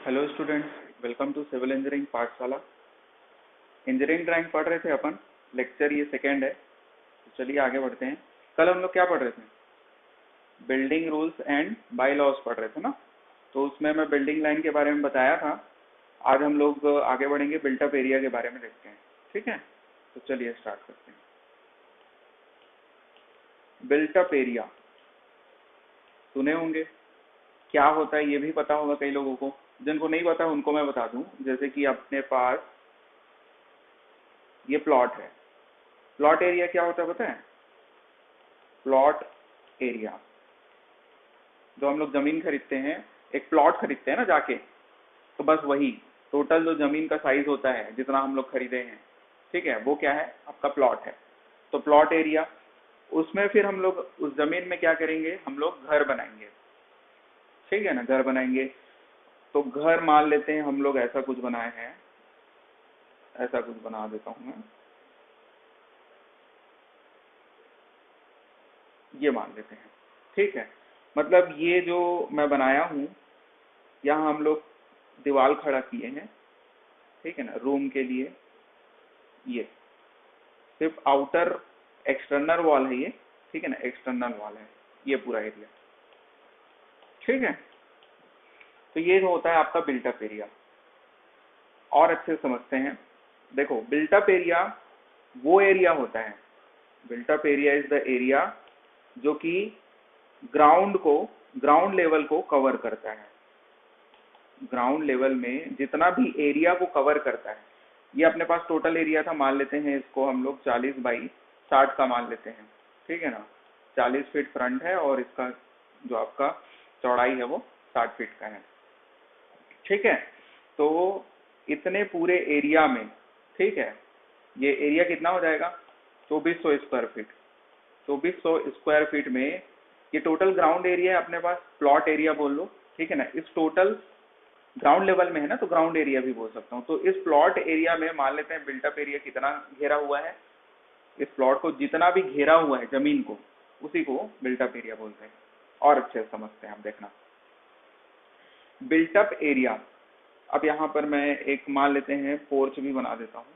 Hello students, welcome to civil engineering Pathshala. Engineering drawing पढ़ रहे थे अपन। लेक्चर ये सेकेंड है, तो चलिए आगे बढ़ते हैं। कल हम लोग क्या पढ़ रहे थे? Building rules and bylaws पढ़ रहे थे ना। तो उसमें मैं बिल्डिंग लाइन के बारे में बताया था। आज हम लोग आगे बढ़ेंगे, बिल्टअप एरिया के बारे में देखते हैं। ठीक है, तो चलिए स्टार्ट करते हैं। बिल्टअप एरिया सुने होंगे, क्या होता है ये भी पता होगा कई लोगों को। जिनको नहीं पता उनको मैं बता दूं, जैसे कि अपने पास ये प्लॉट है। प्लॉट एरिया क्या होता है पता है? प्लॉट एरिया, जो हम लोग जमीन खरीदते हैं, एक प्लॉट खरीदते हैं ना जाके, तो बस वही टोटल जो जमीन का साइज होता है जितना हम लोग खरीदे हैं, ठीक है, वो क्या है? आपका प्लॉट है। तो प्लॉट एरिया, उसमें फिर हम लोग उस जमीन में क्या करेंगे? हम लोग घर बनाएंगे। ठीक है ना, घर बनाएंगे। तो घर मान लेते हैं हम लोग ऐसा कुछ बनाए हैं, ऐसा कुछ बना देता हूं मैं, ये मान लेते हैं। ठीक है, मतलब ये जो मैं बनाया हूँ, यहाँ हम लोग दीवार खड़ा किए हैं, ठीक है ना, रूम के लिए। ये सिर्फ आउटर एक्सटर्नल वॉल है ये, ठीक है ना, एक्सटर्नल वॉल है ये पूरा एरिया। ठीक है, तो ये जो होता है आपका बिल्टअप एरिया। और अच्छे से समझते हैं। देखो, बिल्टअप एरिया वो एरिया होता है, built up area is the area जो कि ग्राउंड लेवल को कवर करता है। ग्राउंड लेवल में जितना भी एरिया को कवर करता है, ये अपने पास टोटल एरिया था, मान लेते हैं इसको हम लोग 40 बाई 60 का मान लेते हैं। ठीक है ना, 40 फीट फ्रंट है और इसका जो आपका चौड़ाई है वो 60 फीट का है। ठीक है, तो इतने पूरे एरिया में, ठीक है, ये एरिया कितना हो जाएगा? 2400 स्क्वायर फीट। 2400 स्क्वायर फीट में ये टोटल ग्राउंड एरिया है अपने पास, प्लॉट एरिया बोल लो। ठीक है ना, इस टोटल ग्राउंड लेवल में है ना, तो ग्राउंड एरिया भी बोल सकता हूँ। तो इस प्लॉट एरिया में मान लेते हैं बिल्टअप एरिया कितना घेरा हुआ है। इस प्लॉट को जितना भी घेरा हुआ है जमीन को, उसी को बिल्टअप एरिया बोलते हैं। और अच्छे से समझते हैं, आप देखना। बिल्टअप एरिया, अब यहाँ पर मैं एक मान लेते हैं पोर्च भी बना देता हूँ।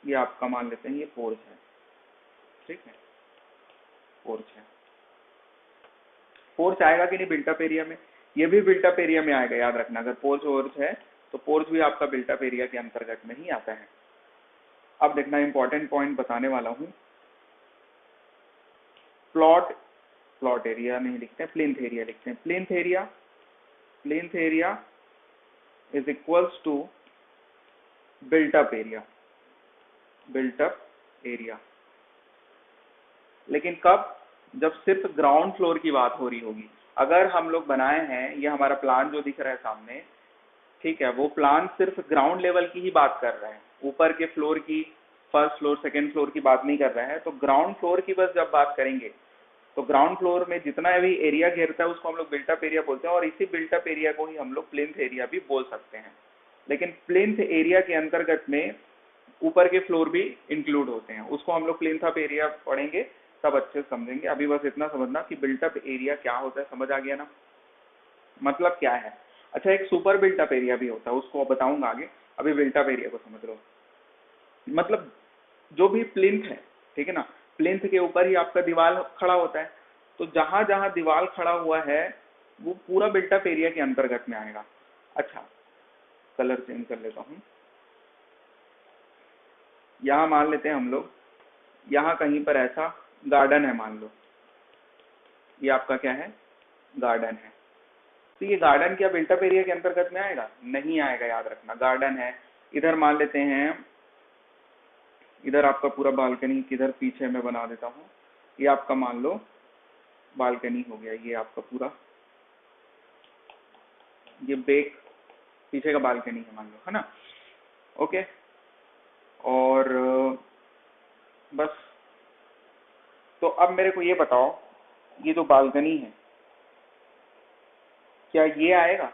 ये आपका मान लेते हैं ये पोर्च है। ठीक है, पोर्च है। पोर्च आएगा कि नहीं बिल्टअप एरिया में? ये भी बिल्टअप एरिया में आएगा, याद रखना। अगर पोर्च वोर्च है तो पोर्च भी आपका बिल्टअप एरिया के अंतर्गत में ही आता है। अब देखना, इंपॉर्टेंट पॉइंट बताने वाला हूँ। प्लॉट एरिया नहीं लिखते हैं, प्लिंथ एरिया लिखते हैं। Plinth area is equals to built up area. Built up area, लेकिन कब? जब सिर्फ ग्राउंड फ्लोर की बात हो रही होगी। अगर हम लोग बनाए हैं, ये हमारा प्लान जो दिख रहा है सामने, ठीक है, वो प्लान सिर्फ ग्राउंड लेवल की ही बात कर रहा है, ऊपर के फ्लोर की, फर्स्ट फ्लोर सेकंड फ्लोर की बात नहीं कर रहा है। तो ग्राउंड फ्लोर की बस जब बात करेंगे, तो ग्राउंड फ्लोर में जितना भी एरिया घेरता है उसको हम लोग बिल्टअप एरिया बोलते हैं, और इसी बिल्टअप एरिया को ही हम लोग प्लिंथ एरिया भी बोल सकते हैं। लेकिन प्लिंथ एरिया के अंतर्गत में ऊपर के फ्लोर भी इंक्लूड होते हैं, उसको हम लोग प्लिंथ अप एरिया पढ़ेंगे तब अच्छे से समझेंगे। अभी बस इतना समझना कि बिल्टअप एरिया क्या होता है, समझ आ गया ना, मतलब क्या है। अच्छा, एक सुपर बिल्टअप एरिया भी होता है, उसको बताऊंगा आगे। अभी बिल्टअप एरिया को समझ लो। मतलब जो भी प्लिंथ है, ठीक है ना, प्लिंथ के ऊपर ही आपका दीवार खड़ा होता है, तो जहां जहां दीवार खड़ा हुआ है वो पूरा बिल्टअप एरिया के अंतर्गत में आएगा। अच्छा, कलर चेंज कर लेता हूँ। यहाँ मान लेते हैं हम लोग, यहाँ कहीं पर ऐसा गार्डन है, मान लो ये आपका क्या है? गार्डन है। तो ये गार्डन क्या बिल्टअप एरिया के अंतर्गत में आएगा? नहीं आएगा, याद रखना। गार्डन है, इधर मान लेते हैं, इधर आपका पूरा बालकनी, किधर पीछे मैं बना देता हूँ, ये आपका मान लो बालकनी हो गया, ये आपका पूरा, ये बैक पीछे का बालकनी है मान लो, है ना। ओके, और बस, तो अब मेरे को ये बताओ, ये जो बालकनी है क्या ये आएगा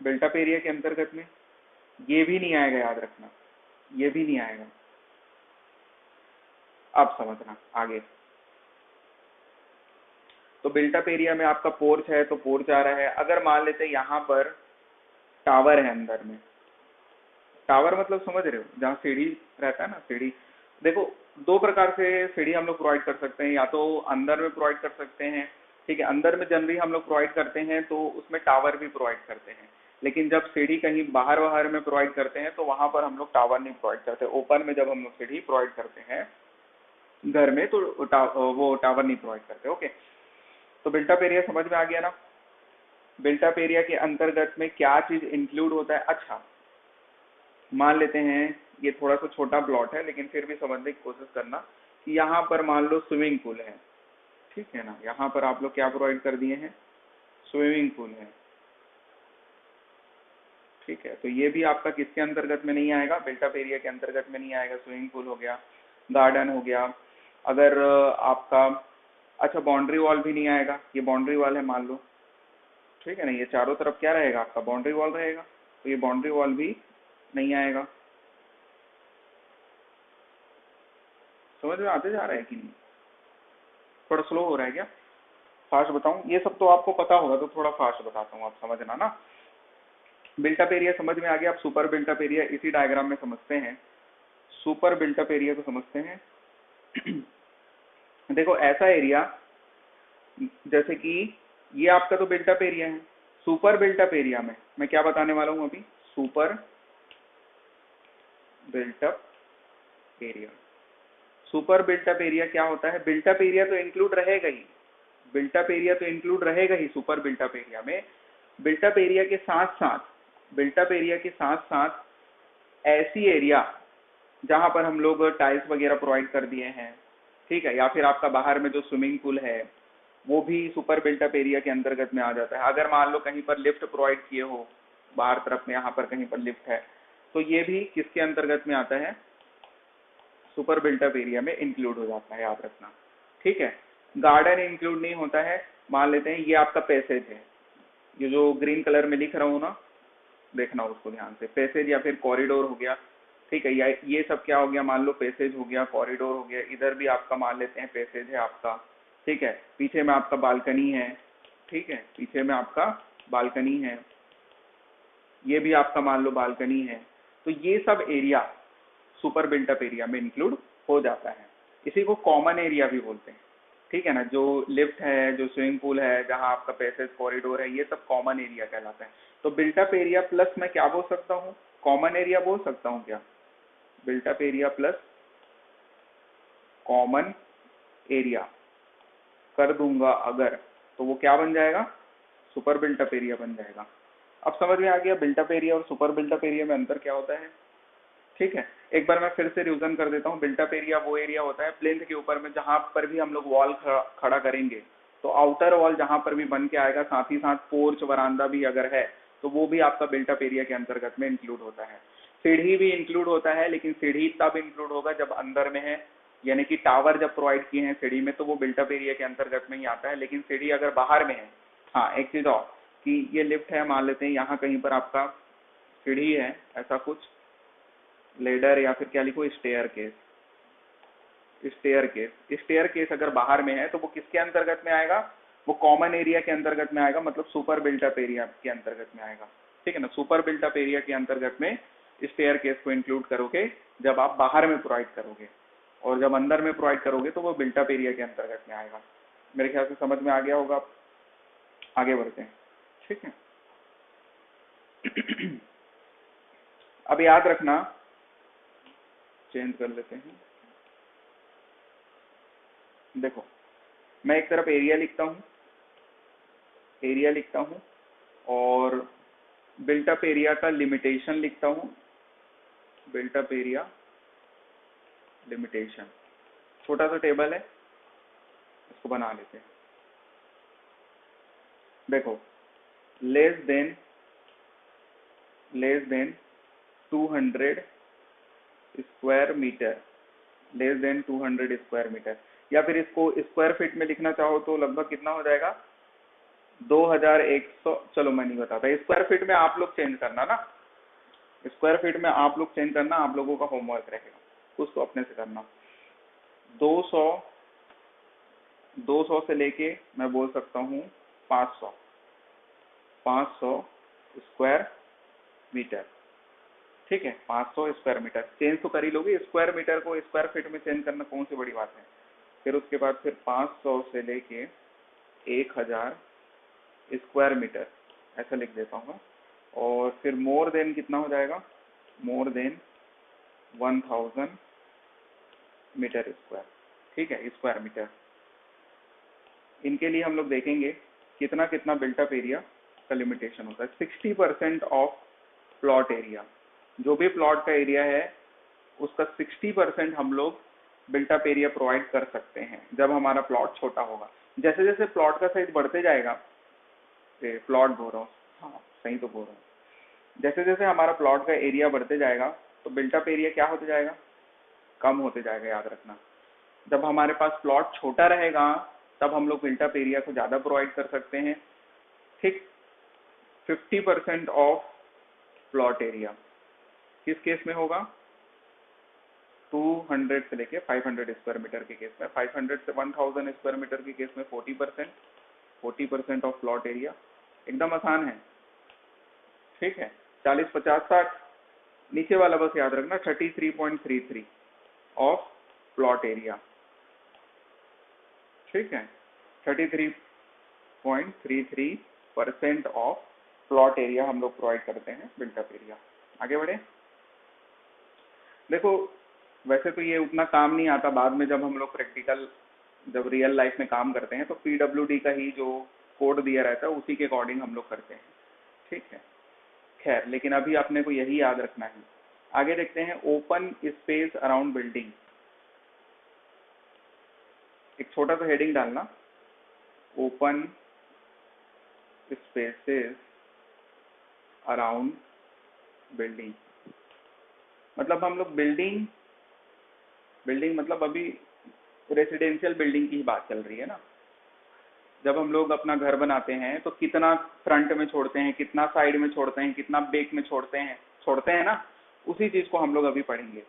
बिल्टअप एरिया के अंतर्गत में? ये भी नहीं आएगा, याद रखना, ये भी नहीं आएगा। अब समझना आगे। तो बिल्टअप एरिया में आपका पोर्च है तो पोर्च आ रहा है। अगर मान लेते हैं यहाँ पर टावर है अंदर में, टावर मतलब समझ रहे हो, जहाँ सीढ़ी रहता है ना, सीढ़ी। देखो दो प्रकार से सीढ़ी हम लोग प्रोवाइड कर सकते हैं, या तो अंदर में प्रोवाइड कर सकते हैं, ठीक है, अंदर में जनरली हम लोग प्रोवाइड करते हैं तो उसमें टावर भी प्रोवाइड करते हैं। लेकिन जब सीढ़ी कहीं बाहर बाहर में प्रोवाइड करते हैं तो वहां पर हम लोग टावर नहीं प्रोवाइड करते। ओपन में जब हम लोग सीढ़ी प्रोवाइड करते हैं घर में तो वो टावर नहीं प्रोवाइड करते। ओके, तो बिल्टअप एरिया समझ में आ गया ना। बिल्टअप एरिया के अंतर्गत में क्या चीज इंक्लूड होता है। अच्छा, मान लेते हैं ये थोड़ा सा छोटा प्लॉट है लेकिन फिर भी समझने की कोशिश करना कि यहाँ पर मान लो स्विमिंग पूल है, ठीक है ना। यहाँ पर आप लोग क्या प्रोवाइड कर दिए हैं, स्विमिंग पूल है, ठीक है। तो ये भी आपका किसके अंतर्गत में नहीं आएगा, बिल्टअप एरिया के अंतर्गत में नहीं आएगा। स्विमिंग पूल हो गया, गार्डन हो गया। अगर आपका, अच्छा बाउंड्री वॉल भी नहीं आएगा, ये बाउंड्री वॉल है मान लो, ठीक है ना, ये चारों तरफ क्या रहेगा आपका, बाउंड्री वॉल रहेगा, तो ये बाउंड्री वॉल भी नहीं आएगा। समझ में आते जा रहा है कि नहीं, थोड़ा स्लो हो रहा है क्या, फास्ट बताऊं। ये सब तो आपको पता होगा तो थोड़ा फास्ट बताता हूँ, आप समझना ना। बिल्टअप एरिया समझ में आ गया। आप सुपर बिल्टअप एरिया इसी डायग्राम में समझते हैं, सुपर बिल्टअप एरिया को समझते हैं। देखो ऐसा एरिया, जैसे कि ये आपका तो बिल्टअप एरिया है। सुपर बिल्टअप एरिया में मैं क्या बताने वाला हूं अभी, super built up area. Super built up area क्या होता है, बिल्टअप एरिया तो इंक्लूड रहेगा ही, बिल्टअप एरिया तो इंक्लूड रहेगा ही सुपर बिल्टअप एरिया में। बिल्टअप एरिया के साथ साथ, बिल्टअप एरिया के साथ साथ ऐसी एरिया जहां पर हम लोग टाइल्स वगैरह प्रोवाइड कर दिए हैं, ठीक है, या फिर आपका बाहर में जो स्विमिंग पूल है वो भी सुपर बिल्टअप एरिया के अंतर्गत में आ जाता है। अगर मान लो कहीं पर लिफ्ट प्रोवाइड किए हो बाहर तरफ में, यहाँ पर कहीं पर लिफ्ट है, तो ये भी किसके अंतर्गत में आता है, सुपर बिल्टअप एरिया में इंक्लूड हो जाता है, याद रखना, ठीक है। गार्डन इंक्लूड नहीं होता है। मान लेते हैं ये आपका पैसेज है, ये जो ग्रीन कलर में लिख रहा हूँ ना, देखना उसको ध्यान से, पैसेज या फिर कॉरिडोर हो गया, ठीक है, या ये सब क्या हो गया, मान लो पैसेज हो गया, कॉरिडोर हो गया। इधर भी आपका मान लेते हैं पैसेज है आपका, ठीक है, पीछे में आपका बालकनी है, ठीक है, पीछे में आपका बालकनी है, ये भी आपका मान लो बालकनी है। तो ये सब एरिया सुपर बिल्टअप एरिया में इंक्लूड हो जाता है। इसी को कॉमन एरिया भी बोलते हैं, ठीक है ना। जो लिफ्ट है, जो स्विमिंग पूल है, जहां आपका पैसेज कॉरिडोर है, ये सब कॉमन एरिया कहलाता है। तो बिल्टअप एरिया प्लस मैं क्या बोल सकता हूँ, कॉमन एरिया बोल सकता हूँ क्या, built up area plus common area कर दूंगा अगर, तो वो क्या बन जाएगा, सुपर बिल्टअप एरिया बन जाएगा। अब समझ में आ गया बिल्टअप एरिया और सुपर बिल्टअप एरिया में अंतर क्या होता है, ठीक है। एक बार मैं फिर से रिवीजन कर देता हूँ। बिल्टअप एरिया वो एरिया होता है प्लेन्थ के ऊपर में जहां पर भी हम लोग वॉल खड़ा करेंगे तो आउटर वॉल जहां पर भी बन के आएगा, साथ ही साथ पोर्च वरांदा भी अगर है तो वो भी आपका बिल्टअप एरिया के अंतर्गत में इंक्लूड होता है। सीढ़ी भी इंक्लूड होता है, लेकिन सीढ़ी तब इंक्लूड होगा जब अंदर में है, यानी कि टावर जब प्रोवाइड किए हैं सीढ़ी में तो वो बिल्टअप एरिया के अंतर्गत में ही आता है। लेकिन सीढ़ी अगर बाहर में है, हाँ एक चीज और कि ये लिफ्ट है, मान लेते हैं यहाँ कहीं पर आपका सीढ़ी है, ऐसा कुछ लेडर या फिर क्या लिखो, staircase, staircase, staircase अगर बाहर में है तो वो किसके अंतर्गत में आएगा, वो कॉमन एरिया के अंतर्गत में आएगा, मतलब सुपर बिल्टअप एरिया के अंतर्गत में आएगा, ठीक है ना। सुपर बिल्टअप एरिया के अंतर्गत में स्टेयर केस को इंक्लूड करोगे जब आप बाहर में प्रोवाइड करोगे, और जब अंदर में प्रोवाइड करोगे तो वो बिल्टअप एरिया के अंतर्गत में आएगा। मेरे ख्याल से समझ में आ गया होगा। आगे बढ़ते हैं, ठीक है। अब याद रखना, चेंज कर लेते हैं। देखो मैं एक तरफ एरिया लिखता हूँ, एरिया लिखता हूँ, और बिल्टअप एरिया का लिमिटेशन लिखता हूँ, बिल्टअप एरिया लिमिटेशन, छोटा सा टेबल है, इसको बना लेते हैं। देखो less than 200 square metre, less than 200 square metre, या फिर इसको स्क्वायर फीट में लिखना चाहो तो लगभग कितना हो जाएगा, 2100। चलो मैं नहीं बताता, स्क्वायर फीट में आप लोग चेंज करना ना, स्क्वायर फीट में आप लोग चेंज करना, आप लोगों का होमवर्क रहेगा, कुछ तो अपने से करना। 200 200 से लेके मैं बोल सकता हूँ 500 स्क्वायर मीटर। ठीक है, 500 स्क्वायर मीटर। चेंज तो कर ही लोगे, स्क्वायर मीटर को स्क्वायर फीट में चेंज करना कौन सी बड़ी बात है। फिर उसके बाद फिर 500 से लेके 1000 स्क्वायर मीटर ऐसा लिख देता हूँ। और फिर मोर देन कितना हो जाएगा, मोर देन 1000 मीटर स्क्वायर। ठीक है, स्क्वायर मीटर। इनके लिए हम लोग देखेंगे कितना कितना बिल्टअप एरिया का लिमिटेशन होता है। 60% ऑफ प्लॉट एरिया, जो भी प्लॉट का एरिया है उसका 60% हम लोग बिल्टअप एरिया प्रोवाइड कर सकते हैं जब हमारा प्लॉट छोटा होगा। जैसे जैसे प्लॉट का साइज बढ़ते जाएगा, प्लॉट बोल रहा हूँ, हाँ सही तो बोल रहा हूँ, जैसे जैसे हमारा प्लॉट का एरिया बढ़ते जाएगा तो बिल्टअप एरिया क्या होते जाएगा, कम होते जाएगा। याद रखना, जब हमारे पास प्लॉट छोटा रहेगा तब हम लोग बिल्टअप एरिया को ज़्यादा प्रोवाइड कर सकते हैं। ठीक, 50% ऑफ प्लॉट एरिया किस केस में होगा, 200 से लेके 500 स्क्वायर मीटर के केस में। 500 से 1000 स्क्वायर मीटर के केस में 40% ऑफ प्लॉट एरिया। एकदम आसान है। ठीक है, 40, 50, 60, नीचे वाला बस याद रखना 33.33 ऑफ प्लॉट एरिया। ठीक है, 33.33% ऑफ प्लॉट एरिया हम लोग प्रोवाइड करते हैं बिल्टअप एरिया। आगे बढ़े। देखो वैसे तो ये उतना काम नहीं आता, बाद में जब हम लोग प्रैक्टिकल, जब रियल लाइफ में काम करते हैं तो पीडब्ल्यूडी का ही जो कोड दिया रहता है उसी के अकॉर्डिंग हम लोग करते हैं। ठीक है, खैर, लेकिन अभी आपने को यही याद रखना है। आगे देखते हैं, ओपन स्पेस अराउंड बिल्डिंग। एक छोटा सा हेडिंग डालना, ओपन स्पेसेस अराउंड बिल्डिंग। मतलब हम लोग बिल्डिंग मतलब अभी रेसिडेंशियल बिल्डिंग की ही बात चल रही है ना। जब हम लोग अपना घर बनाते हैं तो कितना फ्रंट में छोड़ते हैं, कितना साइड में छोड़ते हैं, कितना बैक में छोड़ते हैं ना, उसी चीज को हम लोग अभी पढ़ेंगे।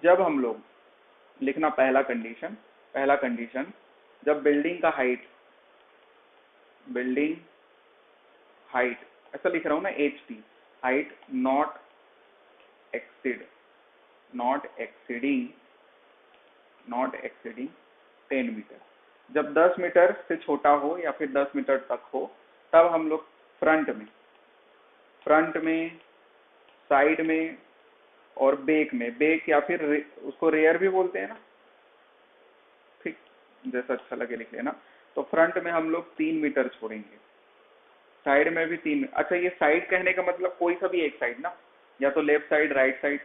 जब हम लोग लिखना पहला कंडीशन, जब बिल्डिंग हाइट ऐसा लिख रहा हूँ ना, HT, height not exceeding 10 metre. जब 10 मीटर से छोटा हो या फिर 10 मीटर तक हो तब हम लोग फ्रंट में, साइड में और बैक या फिर उसको रेयर भी बोलते हैं ना। ठीक, जैसा अच्छा लगे लिख लेना। तो फ्रंट में हम लोग 3 मीटर छोड़ेंगे, साइड में भी 3। अच्छा, ये साइड कहने का मतलब कोई सा भी एक साइड ना, या तो लेफ्ट साइड, राइट साइड,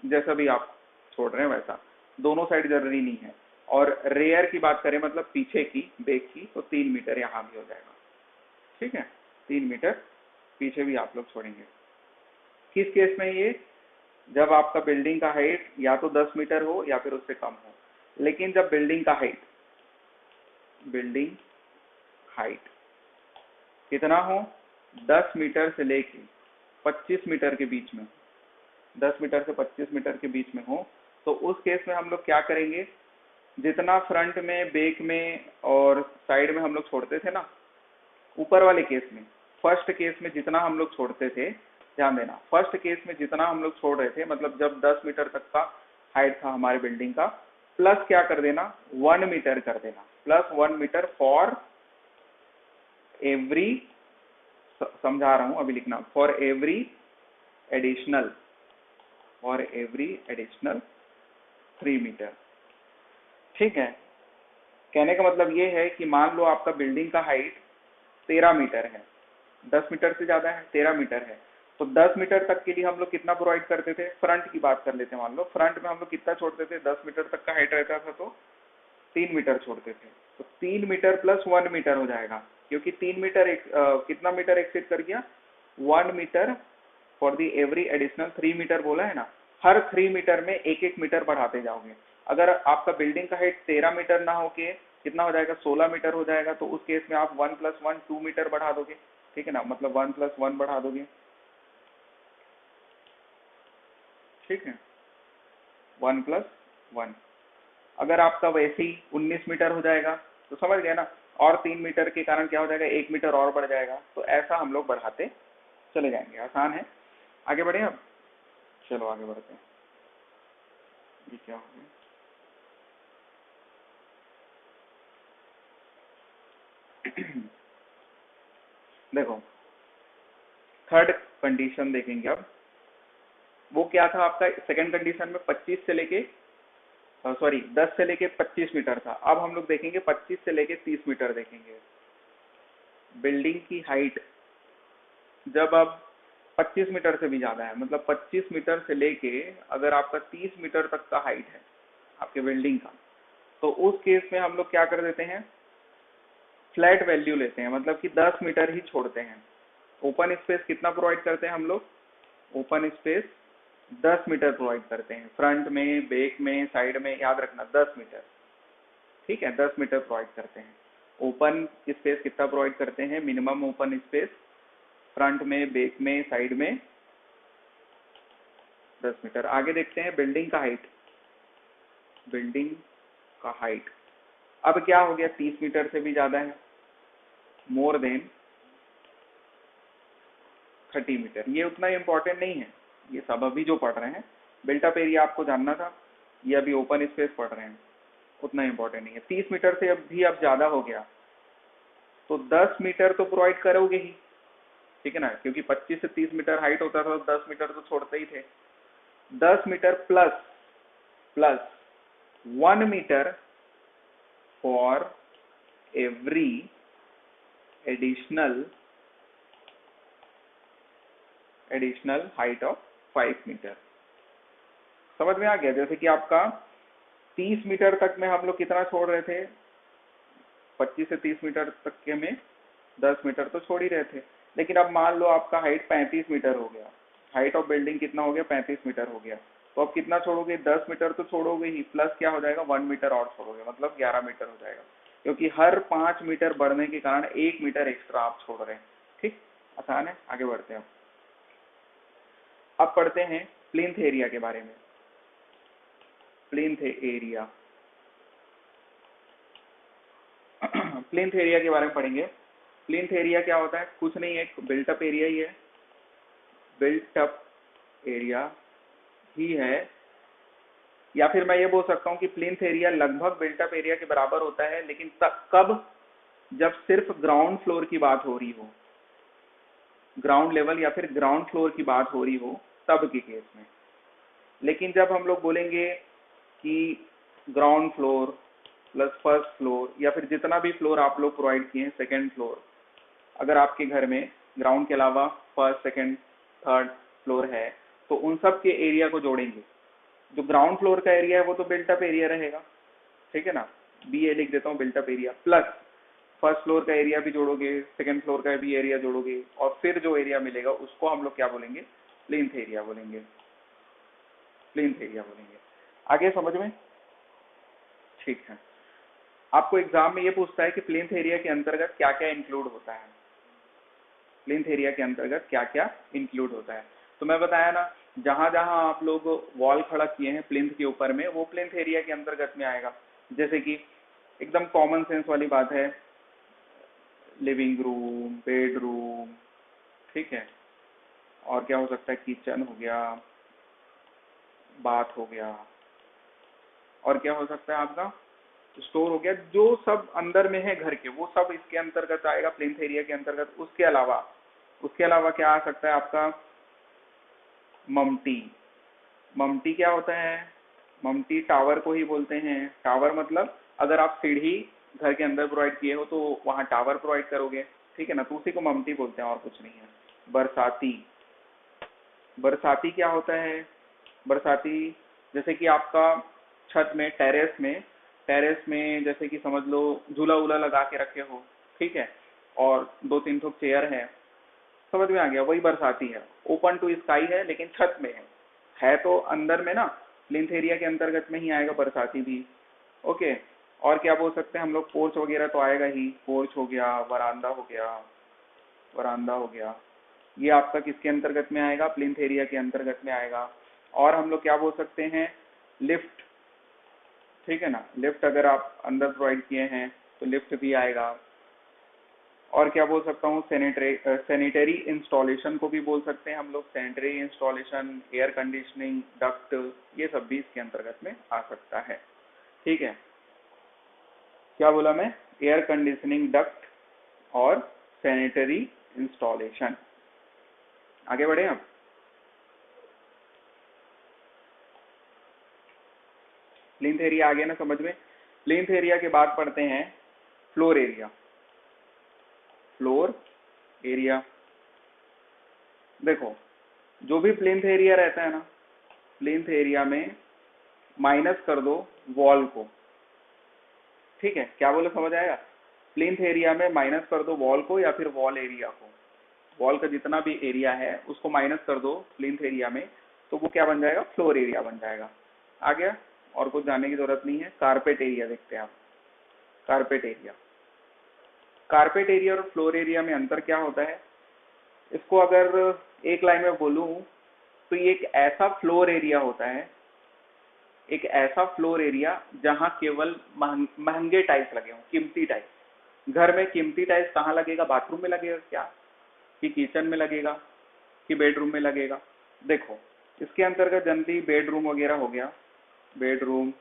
जैसा भी आप छोड़ रहे हैं वैसा, दोनों साइड जरूरी नहीं है। और रेयर की बात करें मतलब पीछे की, बैक की, तो 3 मीटर यहाँ भी हो जाएगा। ठीक है, 3 मीटर पीछे भी आप लोग छोड़ेंगे। किस केस में ये, जब आपका बिल्डिंग का हाइट या तो 10 मीटर हो या फिर उससे कम हो। लेकिन जब बिल्डिंग हाइट कितना हो, 10 मीटर से लेके 25 मीटर के बीच में, 10 मीटर से 25 मीटर के बीच में हो, तो उस केस में हम लोग क्या करेंगे, जितना फ्रंट में, बैक में और साइड में हम लोग छोड़ते थे ना, ऊपर वाले केस में, फर्स्ट केस में जितना हम लोग छोड़ते थे, ध्यान देना, फर्स्ट केस में जितना हम लोग छोड़ रहे थे, मतलब जब 10 मीटर तक का हाइट था हमारे बिल्डिंग का, प्लस क्या कर देना, 1 मीटर कर देना, प्लस 1 मीटर फॉर एवरी, समझा रहा हूं अभी लिखना, फॉर एवरी एडिशनल 3 मीटर। ठीक है, कहने का मतलब ये है कि मान लो आपका बिल्डिंग का हाइट 13 मीटर है, 10 मीटर से ज्यादा है, 13 मीटर है, तो 10 मीटर तक के लिए हम लोग कितना प्रोवाइड करते थे, फ्रंट की बात कर लेते हैं। मान लो फ्रंट में हम लोग कितना छोड़ते थे, 10 मीटर तक का हाइट रहता था तो 3 मीटर छोड़ते थे, तो 3 मीटर प्लस 1 मीटर हो जाएगा, क्योंकि 3 मीटर कितना मीटर एक्सीड कर गया, 1 metre for the every additional 3 metre बोला है ना। हर 3 मीटर में 1-1 मीटर बढ़ाते जाओगे। अगर आपका बिल्डिंग का हाइट 13 मीटर ना होके कितना हो जाएगा, 16 मीटर हो जाएगा, तो उस केस में आप 1 + 1 2 मीटर बढ़ा दोगे। ठीक है ना, मतलब 1 + 1 बढ़ा दोगे। ठीक है, 1 + 1। अगर आपका वैसे ही 19 मीटर हो जाएगा तो समझ गए ना। और 3 मीटर के कारण क्या हो जाएगा, 1 मीटर और बढ़ जाएगा। तो ऐसा हम लोग बढ़ाते चले जाएंगे। आसान है। आगे बढ़े अब, चलो आगे बढ़ते हैं। ये क्या हो गया, देखो थर्ड कंडीशन देखेंगे अब। वो क्या था आपका, सेकंड कंडीशन में 25 से लेके सॉरी 10 से लेके 25 मीटर था। अब हम लोग देखेंगे 25 से लेके 30 मीटर देखेंगे। बिल्डिंग की हाइट जब अब 25 मीटर से भी ज्यादा है, मतलब 25 मीटर से लेके अगर आपका 30 मीटर तक का हाइट है आपके बिल्डिंग का, तो उस केस में हम लोग क्या कर देते हैं, फ्लैट वैल्यू लेते हैं, मतलब कि 10 मीटर ही छोड़ते हैं। ओपन स्पेस कितना प्रोवाइड करते हैं हम लोग, ओपन स्पेस 10 मीटर प्रोवाइड करते हैं, फ्रंट में, बैक में, साइड में, याद रखना 10 मीटर। ठीक है, 10 मीटर प्रोवाइड करते हैं। ओपन स्पेस कितना प्रोवाइड करते हैं, मिनिमम ओपन स्पेस फ्रंट में, बैक में, साइड में 10 मीटर। आगे देखते हैं बिल्डिंग का हाइट। बिल्डिंग का हाइट अब क्या हो गया, 30 मीटर से भी ज्यादा है, मोर देन 30 मीटर। ये उतना इम्पोर्टेंट नहीं है, ये सब अभी जो पढ़ रहे हैं, बिल्टअप एरिया आपको जानना था, ये अभी ओपन स्पेस पढ़ रहे हैं, उतना इम्पोर्टेंट नहीं है। 30 मीटर से अब ज्यादा हो गया तो 10 मीटर तो प्रोवाइड करोगे ही, ठीक है ना, क्योंकि 25 से 30 मीटर हाइट होता था तो 10 मीटर तो छोड़ते ही थे। 10 metre plus plus 1 metre for every additional height of 5 metre. समझ में आ गया। जैसे कि आपका 30 मीटर तक में हम लोग कितना छोड़ रहे थे, 25 से 30 मीटर तक के में 10 मीटर तो छोड़ ही रहे थे। लेकिन अब मान लो आपका हाइट 35 मीटर हो गया, हाइट ऑफ बिल्डिंग कितना हो गया, 35 मीटर हो गया, तो अब कितना छोड़ोगे, 10 मीटर तो छोड़ोगे ही, प्लस क्या हो जाएगा, 1 मीटर और छोड़ोगे, मतलब 11 मीटर हो जाएगा, क्योंकि हर 5 मीटर बढ़ने के कारण 1 मीटर एक्स्ट्रा आप छोड़ रहे हैं। ठीक, आसान है। आगे बढ़ते हैं। अब पढ़ते हैं प्लिंथ एरिया के बारे में। प्लिंथ एरिया प्लिंथ एरिया के बारे में पढ़ेंगे। प्लिंथ एरिया क्या होता है, कुछ नहीं है, एक बिल्टअप एरिया ही है, बिल्टअप एरिया ही है। या फिर मैं ये बोल सकता हूँ कि प्लिंथ एरिया लगभग बिल्टअप एरिया के बराबर होता है, लेकिन तब कब, जब सिर्फ ग्राउंड फ्लोर की बात हो रही हो, ग्राउंड लेवल या फिर ग्राउंड फ्लोर की बात हो रही हो, तब के केस में। लेकिन जब हम लोग बोलेंगे कि ground floor plus first floor, या फिर जितना भी फ्लोर आप लोग प्रोवाइड किए हैं, सेकेंड फ्लोर, अगर आपके घर में ग्राउंड के अलावा फर्स्ट, सेकेंड, थर्ड फ्लोर है, तो उन सब के एरिया को जोड़ेंगे। जो ग्राउंड फ्लोर का एरिया है वो तो बिल्टअप एरिया रहेगा, ठीक है ना, बी ए लिख देता हूँ, built up area, plus first floor का एरिया भी जोड़ोगे, सेकेंड फ्लोर का भी एरिया जोड़ोगे, और फिर जो एरिया मिलेगा उसको हम लोग क्या बोलेंगे, प्लिंथ एरिया बोलेंगे, प्लिंथ एरिया बोलेंगे। आगे समझ में, ठीक है। आपको एग्जाम में ये पूछता है कि प्लिंथ एरिया के अंतर्गत क्या क्या इंक्लूड होता है, प्लिंथ एरिया के अंतर्गत क्या क्या इंक्लूड होता है। तो मैं बताया ना, जहां जहां आप लोग वॉल खड़ा किए हैं प्लिंथ के ऊपर में, वो प्लिंथ एरिया के अंतर्गत में आएगा। जैसे कि एकदम कॉमन सेंस वाली बात है, लिविंग रूम, बेडरूम, ठीक है, और क्या हो सकता है, किचन हो गया, बाथ हो गया, और क्या हो सकता है आपका, स्टोर हो गया, जो सब अंदर में है घर के, वो सब इसके अंतर्गत आएगा, प्लिंथ एरिया के अंतर्गत। उसके अलावा क्या आ सकता है आपका, ममटी। ममटी क्या होता है, ममटी टावर को ही बोलते हैं। टावर मतलब अगर आप सीढ़ी घर के अंदर प्रोवाइड किए हो तो वहां टावर प्रोवाइड करोगे, ठीक है ना, तो उसी को ममटी बोलते हैं, और कुछ नहीं है। बरसाती, बरसाती क्या होता है, बरसाती जैसे कि आपका छत में, टेरेस में जैसे कि समझ लो झूला वूला लगा के रखे हो, ठीक है, और 2-3 ठो चेयर है, समझ में आ गया, वही बरसाती है। ओपन टू स्काई है लेकिन छत में है तो अंदर में ना, प्लिंथ एरिया के अंतर्गत में ही आएगा बरसाती भी। ओके, और क्या बोल सकते हैं हम लोग, पोर्च वगैरह तो आएगा ही, पोर्च हो गया, वरांदा हो गया, वरांदा हो गया, ये आपका किसके अंतर्गत में आएगा, प्लिंथ एरिया के अंतर्गत में आएगा। और हम लोग क्या बोल सकते हैं, लिफ्ट, ठीक है ना, लिफ्ट अगर आप अंदर प्रोवाइड किए हैं तो लिफ्ट भी आएगा। और क्या बोल सकता हूँ, सैनिटरी इंस्टॉलेशन को भी बोल सकते हैं हम लोग, sanitary installation, air conditioning, duct, ये सब भी इसके अंतर्गत में आ सकता है। ठीक है, क्या बोला मैं, एयर कंडीशनिंग, डक्ट और सैनिटरी इंस्टॉलेशन। आगे बढ़े अब। प्लिंथ एरिया आ गया ना समझ में। प्लिंथ एरिया के बाद पढ़ते हैं फ्लोर एरिया। फ्लोर एरिया, देखो जो भी प्लिंथ एरिया रहता है ना, प्लिंथ एरिया में माइनस कर दो वॉल को। ठीक है, क्या बोले समझ आएगा। प्लिंथ एरिया में माइनस कर दो वॉल को या फिर वॉल एरिया को। वॉल का जितना भी एरिया है उसको माइनस कर दो प्लिंथ एरिया में, तो वो क्या बन जाएगा, फ्लोर एरिया बन जाएगा। आ गया, और कुछ जानने की जरूरत नहीं है। कारपेट एरिया देखते हैं आप। कारपेट एरिया, कारपेट एरिया और फ्लोर एरिया में अंतर क्या होता है, इसको अगर एक लाइन में बोलूं तो ये एक ऐसा फ्लोर एरिया होता है, एक ऐसा फ्लोर एरिया जहां केवल महंगे टाइल्स लगे हों, कीमती टाइल्स। घर में कीमती टाइल्स कहाँ लगेगा, बाथरूम में लगेगा क्या, कि किचन में लगेगा, कि बेडरूम में लगेगा। देखो इसके अंतर्गत जनरली बेडरूम वगैरह हो गया, बेडरूम,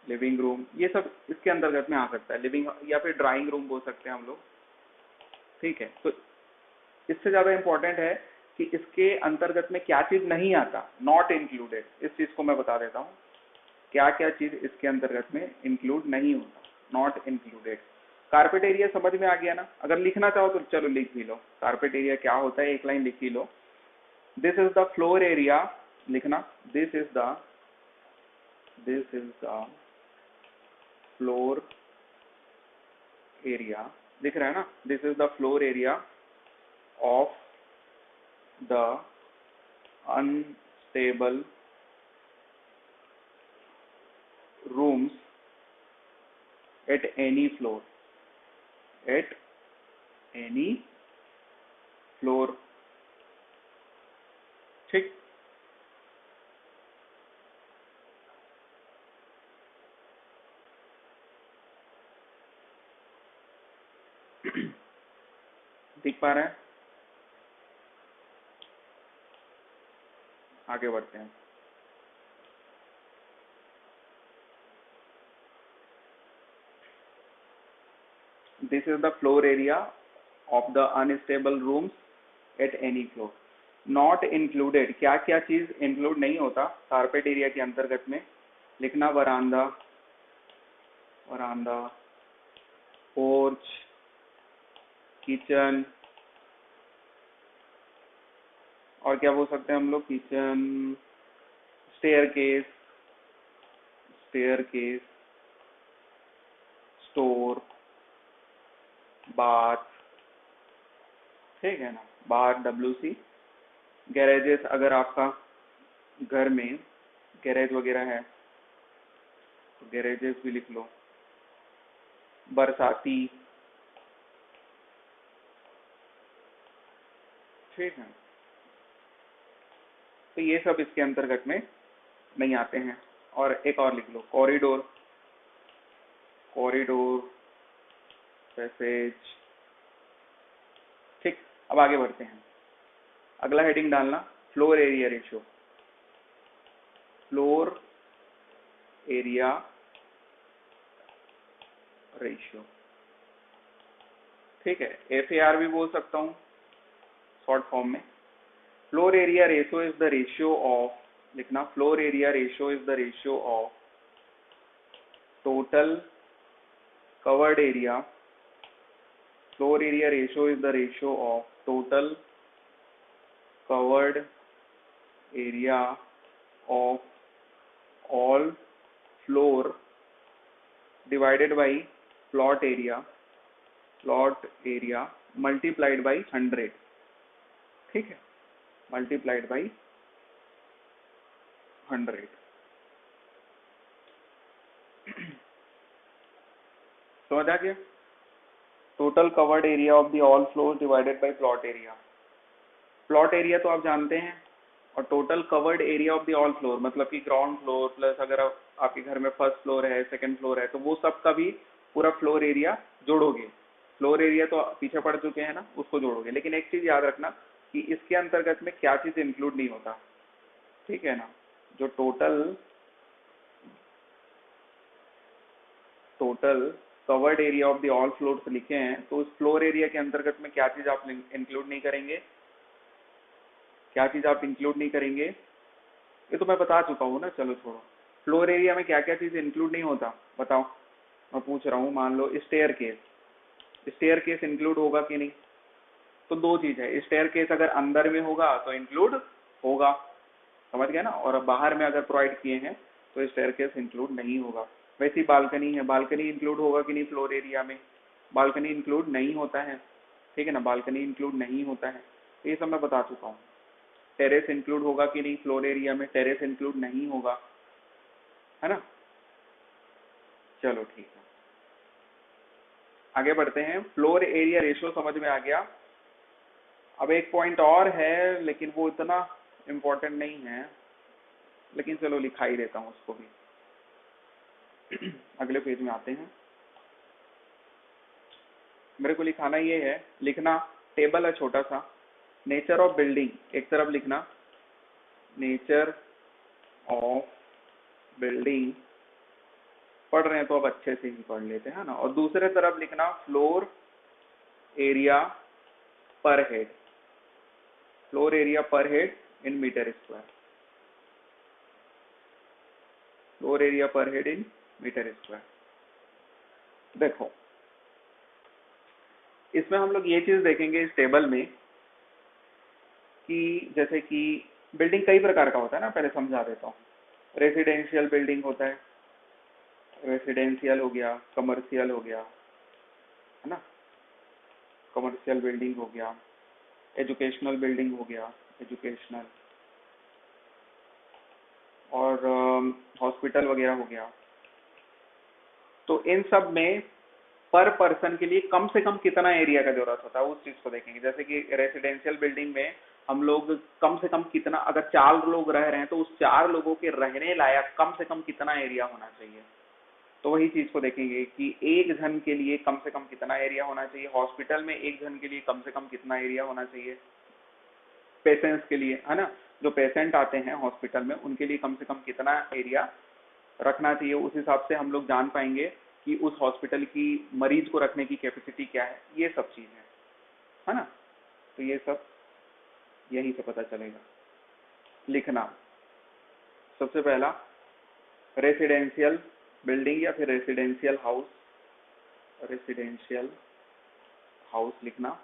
लिविंग रूम, ये सब इसके अंतर्गत में आ सकता है। लिविंग या फिर ड्राइंग रूम बोल सकते हैं हम लोग। ठीक है, तो इससे ज्यादा इंपॉर्टेंट है कि इसके अंतर्गत में क्या चीज नहीं आता, नॉट इंक्लूडेड। इस चीज को मैं बता देता हूँ, क्या क्या चीज इसके अंतर्गत में इंक्लूड नहीं होता, नॉट इंक्लूडेड। कारपेट एरिया समझ में आ गया ना। अगर लिखना चाहो तो चलो लिख भी लो, कारपेट एरिया क्या होता है, एक लाइन लिख ही लो। This is the floor area, लिखना, this is the floor area, दिख रहा है ना, this is the floor area of the unstable rooms at any floor, at any floor। ठीक, दिख पा रहा है। आगे बढ़ते हैं। This is the floor area of the unstable rooms at any floor. Not included, क्या क्या चीज इंक्लूड नहीं होता कारपेट एरिया के अंतर्गत में, लिखना, वरांदा, वरांदा, पोर्च, किचन, और क्या बोल सकते हैं हम लोग, kitchen, staircase, staircase, store, bath. ठीक है ना, बाथ, WC। गैरेजेस, अगर आपका घर में गैरेज वगैरह है तो गैरेजेस भी लिख लो। बरसाती, ठीक है, तो ये सब इसके अंतर्गत में नहीं आते हैं। और एक और लिख लो, कॉरिडोर, कॉरिडोर, पैसेज। ठीक, अब आगे बढ़ते हैं। अगला हेडिंग डालना, floor area ratio. Floor area ratio, ठीक है, FAR भी बोल सकता हूँ शॉर्ट फॉर्म में। Floor area ratio is the ratio of, लिखना, floor area ratio is the ratio of total covered area, floor area ratio is the ratio of total covered area of all floor divided by plot area multiplied by 100। ठीक है, multiplied by 100। समझ आ गया। Total covered area of the all floor divided by plot area. Plot area तो आप जानते हैं, और total covered area of the all floor मतलब कि ग्राउंड फ्लोर प्लस अगर आपके घर में फर्स्ट फ्लोर है, सेकंड फ्लोर है, तो वो सब का भी पूरा फ्लोर एरिया जोड़ोगे। फ्लोर एरिया तो पीछे पड़ चुके हैं ना, उसको जोड़ोगे। लेकिन एक चीज याद रखना कि इसके अंतर्गत में क्या चीज इंक्लूड नहीं होता, ठीक है ना। जो total covered area of the all floors लिखे हैं, तो उस फ्लोर एरिया के अंतर्गत में क्या चीज आप इंक्लूड नहीं करेंगे, क्या चीज आप इंक्लूड नहीं करेंगे, ये तो मैं बता चुका हूँ ना, चलो छोड़ो। फ्लोर एरिया में क्या क्या चीज इंक्लूड नहीं होता बताओ, मैं पूछ रहा हूँ। मान लो स्टेयर केस इंक्लूड होगा कि नहीं, तो दो चीज है, स्टेयर केस अगर अंदर में होगा तो इंक्लूड होगा, समझ गया ना, और बाहर में अगर प्रोवाइड किए हैं तो स्टेयर केस इंक्लूड नहीं होगा। वैसी बालकनी है, बालकनी इंक्लूड होगा कि नहीं फ्लोर एरिया में, बालकनी इंक्लूड नहीं होता है, ठीक है ना, बालकनी इंक्लूड नहीं होता है, तो ये सब मैं बता चुका हूँ। टेरेस इंक्लूड होगा कि नहीं फ्लोर एरिया में, टेरेस इंक्लूड नहीं होगा, है ना। चलो ठीक है, आगे बढ़ते हैं। फ्लोर एरिया रेशियो समझ में आ गया। अब एक पॉइंट और है, लेकिन वो इतना इम्पोर्टेंट नहीं है, लेकिन चलो लिखा ही देता हूँ उसको भी। अगले पेज में आते हैं। मेरे को लिखाना ये है, लिखना टेबल है छोटा सा, नेचर ऑफ बिल्डिंग एक तरफ लिखना, नेचर ऑफ बिल्डिंग पढ़ रहे हैं तो अब अच्छे से ही पढ़ लेते हैं ना, और दूसरे तरफ लिखना floor area per head, floor area per head in metre square, floor area per head in metre square. देखो इसमें हम लोग ये चीज देखेंगे इस टेबल में कि जैसे कि बिल्डिंग कई प्रकार का होता है ना, पहले समझा देता हूँ। रेसिडेंशियल बिल्डिंग होता है, रेसिडेंशियल हो गया, कमर्शियल हो गया, है ना, कमर्शियल बिल्डिंग हो गया, एजुकेशनल बिल्डिंग हो गया, एजुकेशनल, और हॉस्पिटल वगैरह हो गया। तो इन सब में पर पर्सन के लिए कम से कम कितना एरिया का जरूरत होता है उस चीज को देखेंगे। जैसे कि रेसिडेंशियल बिल्डिंग में हम लोग कम से कम कितना, अगर 4 लोग रह रहे हैं तो उस 4 लोगों के रहने लायक कम से कम कितना एरिया होना चाहिए, तो वही चीज को देखेंगे कि एक जन के लिए कम से कम कितना एरिया होना चाहिए, हॉस्पिटल में एक जन के लिए कम से कम कितना एरिया होना चाहिए, पेशेंट्स के लिए, है ना, जो पेशेंट आते हैं हॉस्पिटल में उनके लिए कम से कम कितना एरिया रखना चाहिए। उस हिसाब से हम लोग जान पाएंगे कि उस हॉस्पिटल की मरीज को रखने की कैपेसिटी क्या है, ये सब चीजें, है ना। तो ये सब यहीं से पता चलेगा। लिखना सबसे पहला रेसिडेंशियल बिल्डिंग या फिर रेसिडेंशियल हाउस, रेसिडेंशियल हाउस लिखना।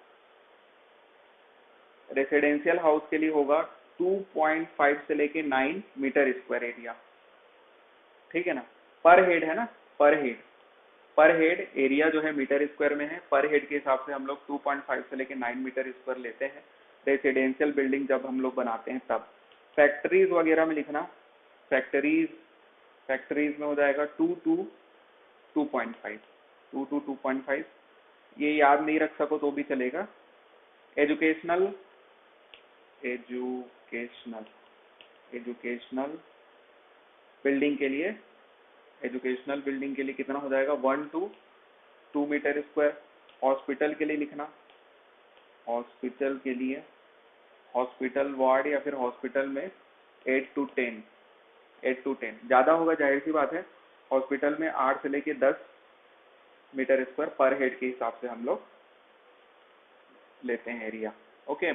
रेसिडेंशियल हाउस के लिए होगा 2.5 से लेके 9 मीटर स्क्वायर एरिया, ठीक है ना। पर हेड है ना, पर हेड एरिया जो है मीटर स्क्वायर में है, पर हेड के हिसाब से हम लोग 2.5 से लेके 9 मीटर स्क्वायर लेते हैं रेसिडेंशियल बिल्डिंग जब हम लोग बनाते हैं तब। फैक्ट्रीज वगैरह में लिखना, फैक्ट्रीज में हो जाएगा 2 to 2.5, 2 to 2.5, ये याद नहीं रख सको तो भी चलेगा। एजुकेशनल एजुकेशनल एजुकेशनल बिल्डिंग के लिए, एजुकेशनल बिल्डिंग के लिए कितना हो जाएगा 1 to 2 मीटर स्क्वायर। हॉस्पिटल के लिए लिखना, हॉस्पिटल के लिए, हॉस्पिटल वार्ड या फिर हॉस्पिटल में 8 to 10, 8 to 10 ज़्यादा होगा, जाहिर सी बात है। हॉस्पिटल में 8 से लेके 10 मीटर स्क्वायर पर हेड के हिसाब से हम लोग लेते हैं एरिया। ओके,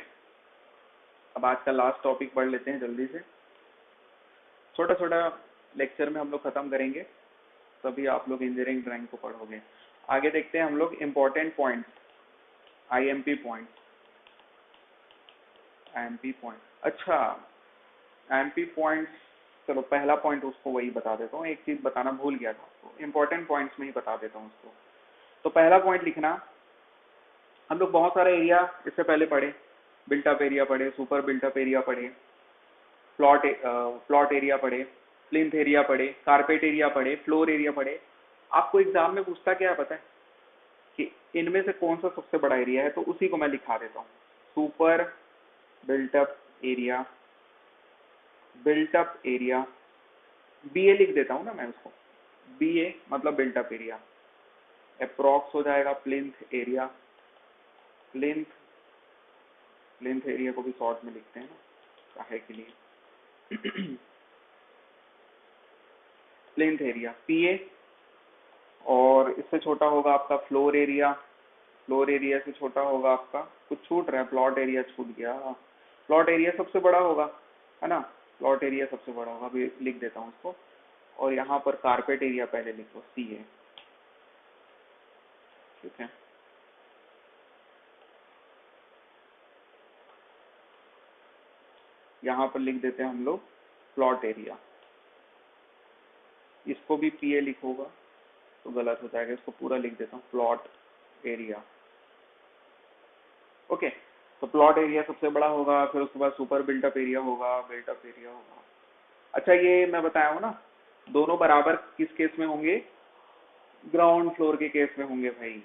अब आज का लास्ट टॉपिक पढ़ लेते हैं जल्दी से, छोटा छोटा लेक्चर में हम लोग खत्म करेंगे, तभी आप लोग इंजीनियरिंग ड्राइंग को पढ़ोगे। आगे देखते हैं हम लोग important points, IMP point, IMP point. अच्छा, आईएमपी पॉइंट्स, चलो पहला पॉइंट उसको वही बता देता हूँ, एक चीज बताना भूल गया था आपको, इम्पोर्टेंट पॉइंट्स में ही बता देता हूँ उसको। तो पहला पॉइंट लिखना, हम लोग बहुत सारे एरिया इससे पहले पढ़े, बिल्टअप एरिया पढ़े, सुपर बिल्टअप एरिया पढ़े, प्लॉट एरिया पढ़े, प्लिंथ एरिया पढ़े, कारपेट एरिया पढ़े, फ्लोर एरिया पढ़े। आपको एग्जाम में पूछता क्या है पता है कि इनमें से कौन सा सबसे बड़ा एरिया है, तो उसी को मैं लिखा देता हूँ, super built up area, built up area, BA लिख देता हूँ ना मैं उसको, बीए मतलब बिल्टअप एरिया, अप्रोक्स हो जाएगा plinth area. Plinth plinth area को भी शॉर्ट में लिखते हैं ना काहे के लिए। प्लिंथ एरिया पीए, और इससे छोटा होगा आपका फ्लोर एरिया। फ्लोर एरिया से छोटा होगा आपका, कुछ छूट रहा है, प्लॉट एरिया छूट गया। प्लॉट एरिया सबसे बड़ा होगा, है ना, प्लॉट एरिया सबसे बड़ा होगा, अभी लिख देता हूँ उसको। और यहाँ पर कारपेट एरिया पहले लिखो, सी है, ठीक है। यहाँ पर लिख देते हैं हम लोग प्लॉट एरिया। इसको भी पीए लिखोगा तो गलत हो जाएगा, इसको पूरा लिख देता हूँ प्लॉट एरिया। ओके, तो प्लॉट एरिया सबसे बड़ा होगा, फिर उसके बाद सुपर बिल्टअप एरिया होगा, बिल्टअप एरिया होगा। अच्छा, ये मैं बताया हूँ ना, दोनों बराबर किस केस में होंगे, ग्राउंड फ्लोर के केस में होंगे भाई।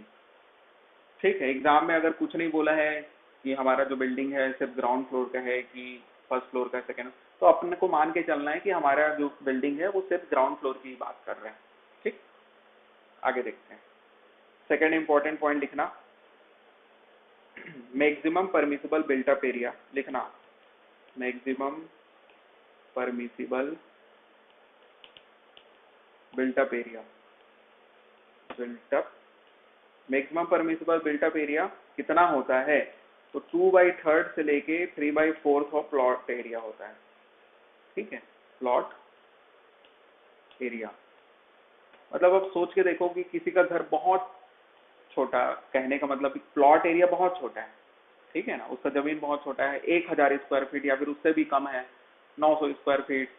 ठीक है, एग्जाम में अगर कुछ नहीं बोला है कि हमारा जो बिल्डिंग है सिर्फ ग्राउंड फ्लोर का है कि फर्स्ट फ्लोर का, सेकेंड, तो अपने को मान के चलना है कि हमारा जो बिल्डिंग है वो सिर्फ ग्राउंड फ्लोर की ही बात कर रहे हैं। ठीक, आगे देखते हैं। सेकेंड इंपॉर्टेंट पॉइंट लिखना, मैक्सिमम परमिसिबल बिल्टअप एरिया लिखना। Maximum permissible built up area, built up maximum permissible built up area कितना होता है, तो 2/3 से लेके 3/4 ऑफ प्लॉट एरिया होता है। ठीक है, प्लॉट एरिया मतलब अब सोच के देखो कि किसी का घर बहुत छोटा, कहने का मतलब प्लॉट एरिया बहुत छोटा है, ठीक है ना, उसका जमीन बहुत छोटा है, 1000 स्क्वायर फीट या फिर उससे भी कम है, 900 स्क्वायर फीट,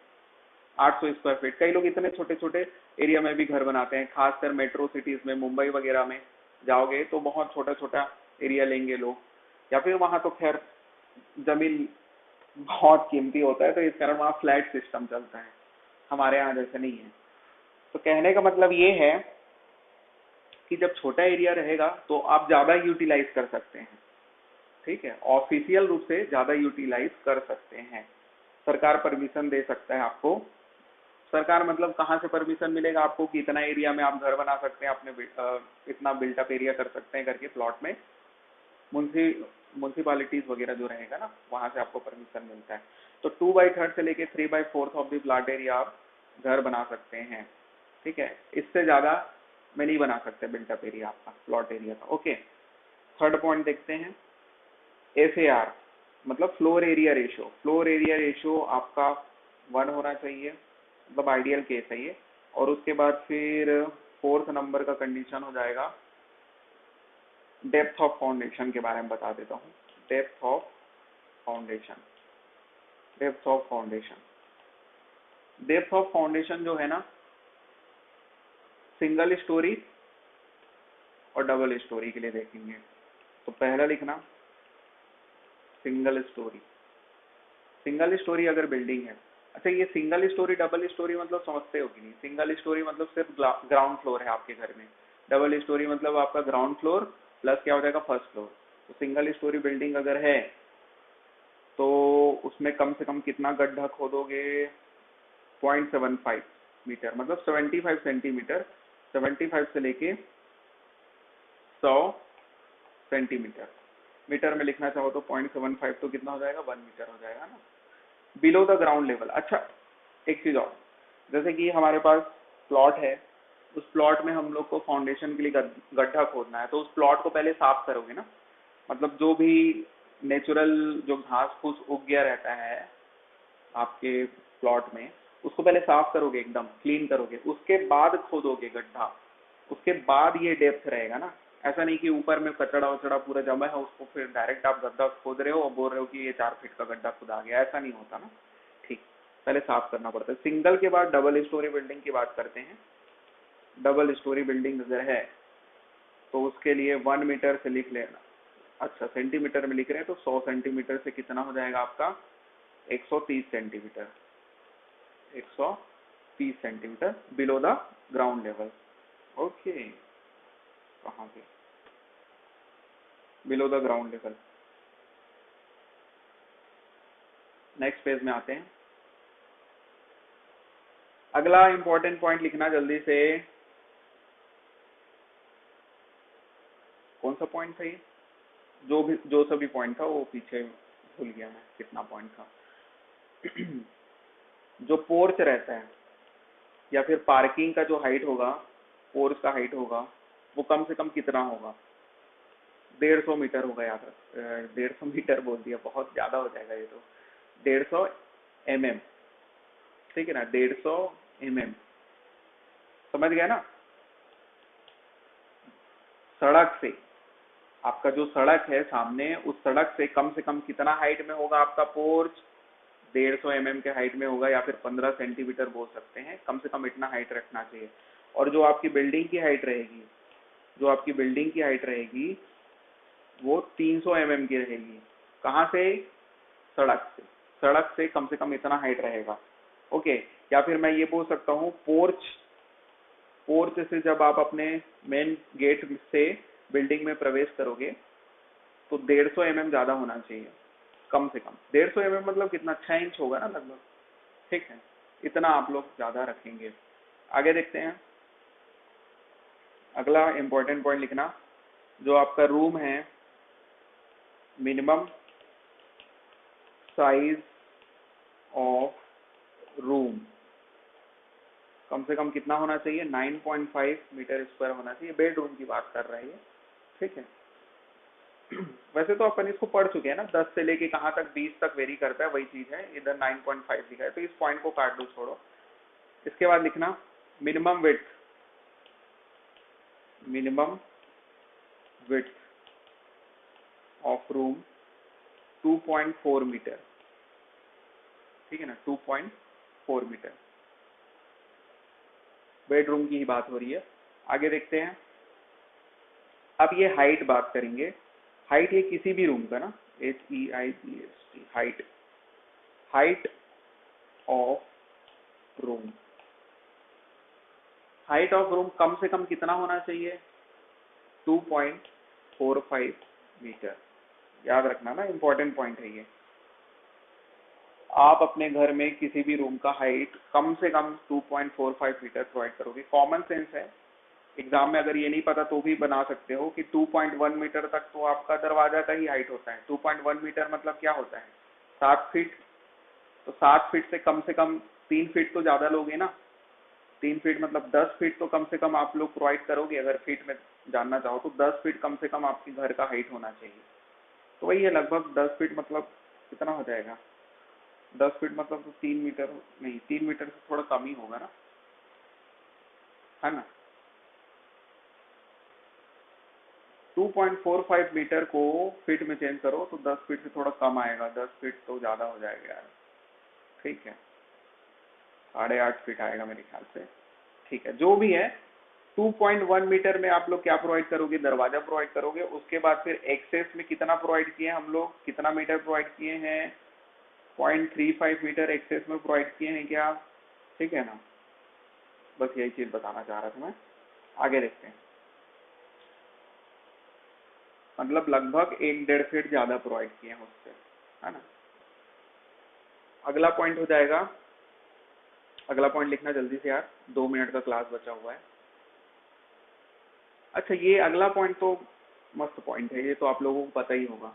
800 स्क्वायर फीट। कई लोग इतने छोटे छोटे एरिया में भी घर बनाते हैं, खासकर मेट्रो सिटीज में, मुंबई वगैरह में जाओगे तो बहुत छोटा छोटा एरिया लेंगे लोग, या फिर वहां तो खैर जमीन बहुत कीमती होता है तो इस कारण वहाँ फ्लैट सिस्टम चलता है, हमारे यहाँ जैसे नहीं है। तो कहने का मतलब ये है कि जब छोटा एरिया रहेगा तो आप ज्यादा यूटिलाइज कर सकते हैं। ठीक है, ऑफिशियल रूप से ज्यादा यूटिलाइज कर सकते हैं, सरकार परमिशन दे सकता है आपको। सरकार मतलब कहाँ से परमिशन मिलेगा आपको कि इतना एरिया में आप घर बना सकते हैं, अपने इतना बिल्टअप एरिया कर सकते हैं करके प्लॉट में, म्यूनसिपालिटीज वगैरह जो रहेगा ना वहां से आपको परमिशन मिलता है। तो 2/3 से लेके 3/4 ऑफ द प्लॉट एरिया आप घर बना सकते हैं। ठीक है, इससे ज्यादा में नहीं बना सकते बिल्टअप एरिया आपका, प्लॉट एरिया का। ओके, थर्ड पॉइंट देखते हैं, FAR मतलब floor area ratio. Floor area ratio आपका 1 होना चाहिए, मतलब आइडियल केस है ये। और उसके बाद फिर फोर्थ नंबर का कंडीशन हो जाएगा, डेप्थ ऑफ फाउंडेशन के बारे में बता देता हूँ। Depth of foundation, depth of foundation, depth of foundation जो है ना, सिंगल स्टोरी और डबल स्टोरी के लिए देखेंगे। तो पहला लिखना सिंगल स्टोरी। सिंगल स्टोरी अगर बिल्डिंग है, अच्छा ये सिंगल स्टोरी डबल स्टोरी मतलब समझते हो कि नहीं? सिंगल स्टोरी मतलब सिर्फ ग्राउंड फ्लोर है आपके घर में, डबल स्टोरी मतलब आपका ग्राउंड फ्लोर प्लस क्या हो जाएगा, फर्स्ट फ्लोर। तो सिंगल स्टोरी बिल्डिंग अगर है तो उसमें कम से कम कितना गड्ढा खोदोगे, 0.75 मीटर, मतलब 75 सेंटीमीटर, 75 से लेके 100 सेंटीमीटर। मीटर में लिखना चाहो तो 0.75 तो कितना हो जाएगा, 1 मीटर हो जाएगा ना, बिलो द ग्राउंड लेवल। अच्छा, एक चीज और, जैसे कि हमारे पास प्लॉट है, उस प्लॉट में हम लोग को फाउंडेशन के लिए गड्ढा खोदना है, तो उस प्लॉट को पहले साफ करोगे ना, मतलब जो भी नेचुरल जो घास फूस उग गया रहता है आपके प्लॉट में, उसको पहले साफ करोगे, एकदम क्लीन करोगे, उसके बाद खोदोगे गड्ढा, उसके बाद ये डेप्थ रहेगा ना। ऐसा नहीं कि ऊपर में कचड़ा वचड़ा पूरा जमा है, उसको फिर डायरेक्ट आप गड्ढा खोद रहे हो और बोल रहे हो कि ये 4 फीट का गड्ढा खुदा गया, ऐसा नहीं होता ना। ठीक, पहले साफ करना पड़ता है। सिंगल के बाद डबल स्टोरी बिल्डिंग की बात करते हैं। डबल स्टोरी बिल्डिंग अगर है तो उसके लिए 1 मीटर से लिख लेना। अच्छा, सेंटीमीटर में लिख रहे हैं तो 100 सेंटीमीटर से कितना हो जाएगा आपका, 130 centimetre, 130 centimetre below the ground level. Okay, कहाँ पे, below the ground level. Next page में आते हैं। अगला इंपॉर्टेंट पॉइंट लिखना जल्दी से, कौन सा पॉइंट था ये, जो सभी पॉइंट था वो पीछे भूल गया मैं कितना पॉइंट था। जो पोर्च रहता है या फिर पार्किंग का जो हाइट होगा, पोर्च का हाइट होगा, वो कम से कम कितना होगा, 150 मीटर होगा, याद रख। 150 मीटर बोल दिया, बहुत ज्यादा हो जाएगा ये तो। 150 mm, ठीक है ना, 150 mm, समझ गया ना। सड़क से, आपका जो सड़क है सामने, उस सड़क से कम कितना हाइट में होगा आपका पोर्च, 150 mm के हाइट में होगा, या फिर 15 सेंटीमीटर बोल सकते हैं, कम से कम इतना हाइट रखना चाहिए। और जो आपकी बिल्डिंग की हाइट रहेगी, जो आपकी बिल्डिंग की हाइट रहेगी वो 300 mm की रहेगी। कहाँ से, सड़क से, सड़क से कम से कम इतना हाइट रहेगा। ओके, या फिर मैं ये बोल सकता हूँ पोर्च, पोर्च से जब आप अपने मेन गेट से बिल्डिंग में प्रवेश करोगे तो 150 mm ज्यादा होना चाहिए, कम से कम 150 mm मतलब कितना, 6 इंच होगा ना लगभग, ठीक है, इतना आप लोग ज्यादा रखेंगे। आगे देखते हैं, अगला इंपॉर्टेंट पॉइंट लिखना, जो आपका रूम है, मिनिमम साइज ऑफ रूम कम से कम कितना होना चाहिए, 9.5 मीटर स्क्वायर होना चाहिए। बेडरूम की बात कर रहे हैं, ठीक है। वैसे तो अपन इसको पढ़ चुके हैं ना, 10 से लेके कहाँ तक, 20 तक वेरी करता है, वही चीज है, इधर 9.5 लिखा है, तो इस पॉइंट को काट दो, छोड़ो। इसके बाद लिखना minimum width, minimum width of room 2.4 metre, ठीक है ना, 2.4 मीटर। बेडरूम की ही बात हो रही है। आगे देखते हैं, अब ये हाइट बात करेंगे। हाइट ये किसी भी रूम का ना, HEIGHT, height, height of room, height of room कम से कम कितना होना चाहिए, 2.45 मीटर। याद रखना ना, इंपॉर्टेंट पॉइंट है ये। आप अपने घर में किसी भी रूम का हाइट कम से कम 2.45 मीटर प्रोवाइड करोगे। कॉमन सेंस है, एग्जाम में अगर ये नहीं पता तो भी बना सकते हो कि 2.1 मीटर तक तो आपका दरवाजा का ही हाइट होता है। 2.1 मीटर मतलब क्या होता है, 7 फीट। तो 7 फीट से कम 3 फीट तो ज्यादा लोगे ना, 3 फीट मतलब 10 फीट तो कम से कम आप लोग प्रोवाइड करोगे। अगर फीट में जानना चाहो तो 10 फीट कम से कम आपके घर का हाइट होना चाहिए। तो वही है, लगभग 10 फीट मतलब कितना हो जाएगा, 10 फीट मतलब तो 3 मीटर, नहीं 3 मीटर से थोड़ा कम ही होगा ना, है ना। 2.45 मीटर को फीट में चेंज करो तो 10 फीट से थोड़ा कम आएगा, 10 फीट तो ज्यादा हो जाएगा यार, ठीक है, 8.5 फीट आएगा मेरे ख्याल से, ठीक है, जो भी है। 2.1 मीटर में आप लोग क्या प्रोवाइड करोगे, दरवाजा प्रोवाइड करोगे। उसके बाद फिर एक्सेस में कितना प्रोवाइड किए हम लोग, कितना मीटर प्रोवाइड किए हैं, 0.35 मीटर एक्सेस में प्रोवाइड किए हैं क्या, ठीक है ना। बस यही चीज बताना चाह रहा था मैं। आगे देखते हैं, मतलब लगभग 1-1.5 फीट ज्यादा प्रोवाइड किए हैं उससे, है ना। अगला पॉइंट हो जाएगा, अगला पॉइंट लिखना जल्दी से यार, 2 मिनट का क्लास बचा हुआ है। अच्छा, ये अगला पॉइंट तो मस्त पॉइंट है, ये तो आप लोगों को पता ही होगा।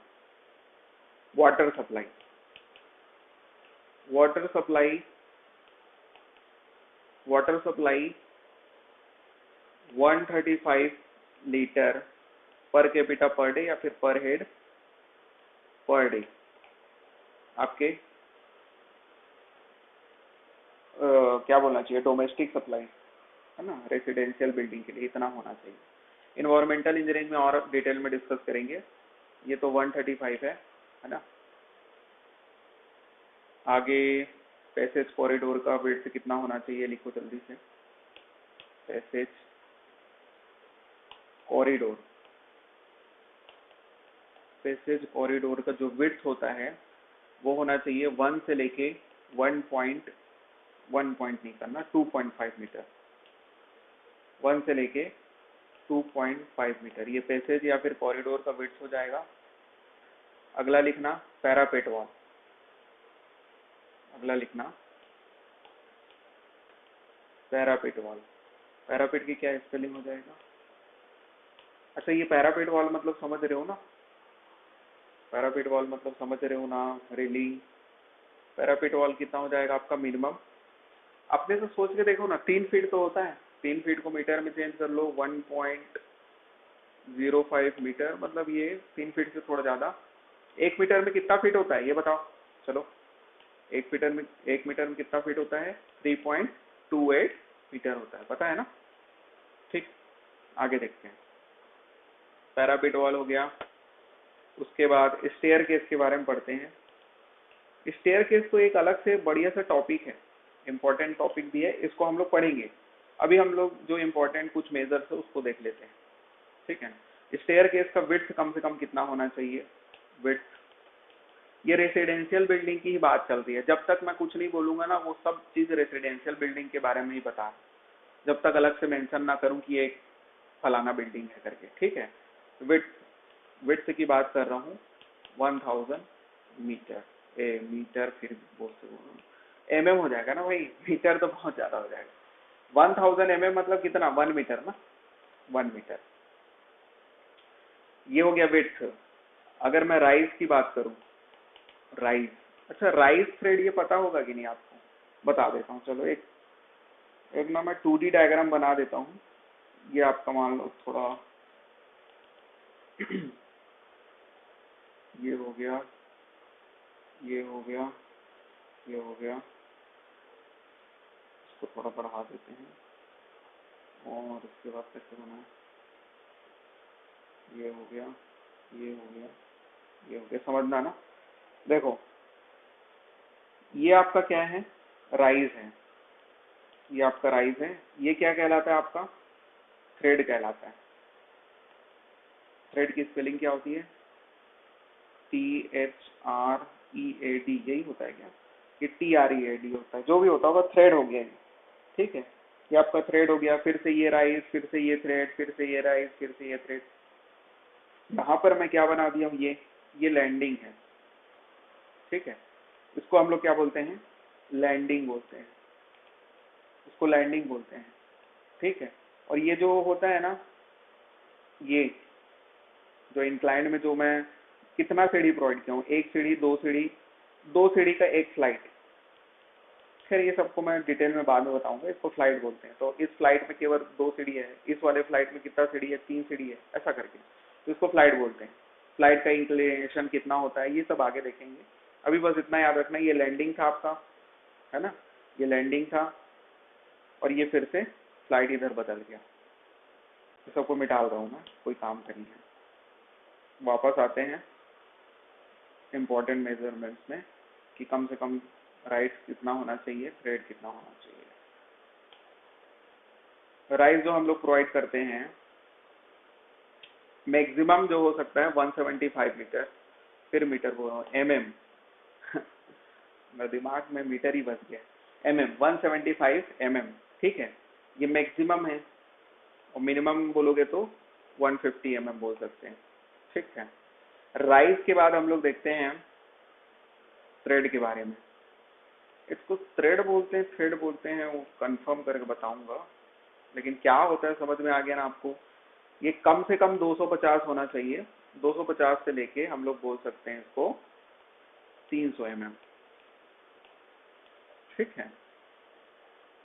Water supply, water supply, water supply 135 litre per capita per day या फिर पर हेड पर डे। आपके क्या बोलना चाहिए, डोमेस्टिक सप्लाई, है ना, रेसिडेंशियल बिल्डिंग के लिए इतना होना चाहिए। इन्वायरमेंटल इंजीनियरिंग में और डिटेल में डिस्कस करेंगे। ये तो 135 है ना। आगे पैसेज कॉरिडोर का विड्थ कितना होना चाहिए, लिखो जल्दी से। पैसेज कॉरिडोर, पैसेज कॉरिडोर का जो विड्थ होता है वो होना चाहिए 1 से लेके 1 पॉइंट नहीं करना, 2.5 मीटर, 1 से लेके 2.5 मीटर, ये पैसेज या फिर कॉरिडोर का विड्थ हो जाएगा। अगला लिखना पैरापेट वॉल, अगला लिखना पैरापेट वॉल। पैरापेट की क्या स्पेलिंग हो जाएगा, अच्छा, ये पैरापेट वॉल मतलब समझ रहे हो ना? पैरापेट वॉल मतलब समझ रहे हो ना? रेलिंग, पैरापेट वॉल कितना हो जाएगा आपका मिनिमम? अपने से सोच के देखो ना, 3 फीट तो होता है, 3 फीट को मीटर में चेंज कर लो, 1.05 मीटर, मतलब ये 3 फीट से थोड़ा ज्यादा। 1 मीटर में कितना फीट होता है ये बताओ? चलो, 1 मीटर में कितना फीट होता है? 3.28 मीटर होता है, पता है ना? ठीक, आगे देखते हैं। पैरापेट वॉल हो गया। उसके बाद स्टेयर केस के बारे में पढ़ते हैं। स्टेयर केस तो एक अलग से बढ़िया सा टॉपिक है, इम्पोर्टेंट टॉपिक भी है, इसको हम लोग पढ़ेंगे। अभी हम लोग जो इम्पोर्टेंट कुछ मेजर्स है उसको देख लेते हैं, ठीक है? स्टेयर केस का विड्थ कम से कम कितना होना चाहिए? विड्थ, ये रेसिडेंशियल बिल्डिंग की ही बात चल रही है। जब तक मैं कुछ नहीं बोलूंगा ना, वो सब चीज रेसिडेंशियल बिल्डिंग के बारे में ही बता, जब तक अलग से मेंशन ना करूं कि एक फलाना बिल्डिंग है करके, ठीक है? विड्थ, विड्थ की बात कर रहा हूँ, 1000 मीटर। मीटर फिर बोल से एमएम हो जाएगा ना भाई, मीटर तो बहुत ज्यादा हो जाएगा। 1000 mm मतलब कितना? 1 मीटर ना, 1 मीटर। ये हो गया विड्थ। अगर मैं राइज की बात करूं, राइज, अच्छा राइज थ्रेड ये पता होगा कि नहीं आपको? बता देता हूँ, चलो एक एक ना मैं 2D डायग्राम बना देता हूँ। ये आपका मान लो थोड़ा ये हो गया, ये हो गया, ये हो गया, इसको थोड़ा बढ़ा देते हैं, और उसके बाद कैसे बना, ये हो गया, ये हो गया, ये हो गया, समझना ना? देखो, ये आपका क्या है? राइज है, ये आपका राइज है। ये क्या कहलाता है आपका? थ्रेड कहलाता है। थ्रेड की स्पेलिंग क्या होती है? THREAD, यही होता है क्या? कि TREAD होता है, जो भी होता होगा, थ्रेड हो गया ये, ठीक है? ये आपका थ्रेड हो गया, फिर से ये राइज, फिर से ये थ्रेड, फिर से ये राइज, फिर से ये थ्रेड। यहाँ पर मैं क्या बना दिया हूँ? ये लैंडिंग है, ठीक है? इसको हम लोग क्या बोलते हैं? लैंडिंग बोलते हैं, इसको लैंडिंग बोलते हैं, ठीक है? और ये जो होता है ना, ये जो इंक्लाइंड में जो मैं कितना सीढ़ी प्रोवाइड किया हूँ, 1 सीढ़ी, 2 सीढ़ी, 2 सीढ़ी का एक फ्लाइट। खैर ये सबको मैं डिटेल में बाद में बताऊंगा, इसको फ्लाइट बोलते हैं। तो इस फ्लाइट में केवल 2 सीढ़ी है, इस वाले फ्लाइट में कितना सीढ़ी है? 3 सीढ़ी है, ऐसा करके, तो इसको फ्लाइट बोलते हैं। फ्लाइट का इंक्लिनेशन कितना होता है, ये सब आगे देखेंगे। अभी बस इतना याद रखना, ये लैंडिंग था आपका, है ना? ये लैंडिंग था, और ये फिर से फ्लाइट इधर बदल गया। तो सबको मिटा रहा हूँ मैं, कोई काम करनी है। वापस आते हैं इम्पोर्टेंट मेजरमेंट्स में, कि कम से कम राइज कितना होना चाहिए, थ्रेड कितना होना चाहिए। राइज जो हम लोग प्रोवाइड करते हैं, मैक्सिमम जो हो सकता है 175 मीटर, फिर मीटर बोल रहा हूँ, MM मेरे दिमाग में मीटर ही बच गया। MM, 175 mm, ठीक है? ये मैक्सिमम है, और मिनिमम बोलोगे तो 150 mm बोल सकते हैं, ठीक है? राइज के बाद हम लोग देखते हैं थ्रेड के बारे में। इसको थ्रेड बोलते हैं, थ्रेड बोलते हैं, वो कंफर्म करके बताऊंगा, लेकिन क्या होता है समझ में आ गया ना आपको? ये कम से कम 250 होना चाहिए, 250 से लेके हम लोग बोल सकते हैं इसको 300 mm, ठीक है?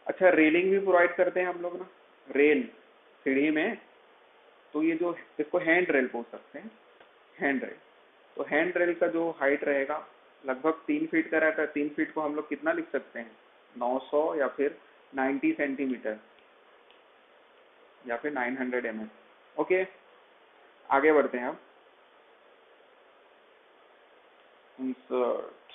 अच्छा, रेलिंग भी प्रोवाइड करते हैं हम लोग ना, रेल सीढ़ी में, तो ये जो इसको हैंड रेल बोल सकते हैं, हैंड रेल। तो हैंड रेल का जो हाइट रहेगा लगभग 3 फीट का रहता है। 3 फीट को हम लोग कितना लिख सकते हैं? 900 या फिर 90 सेंटीमीटर, या फिर 900 mm। ओके, आगे बढ़ते हैं अब। इंसर्ट,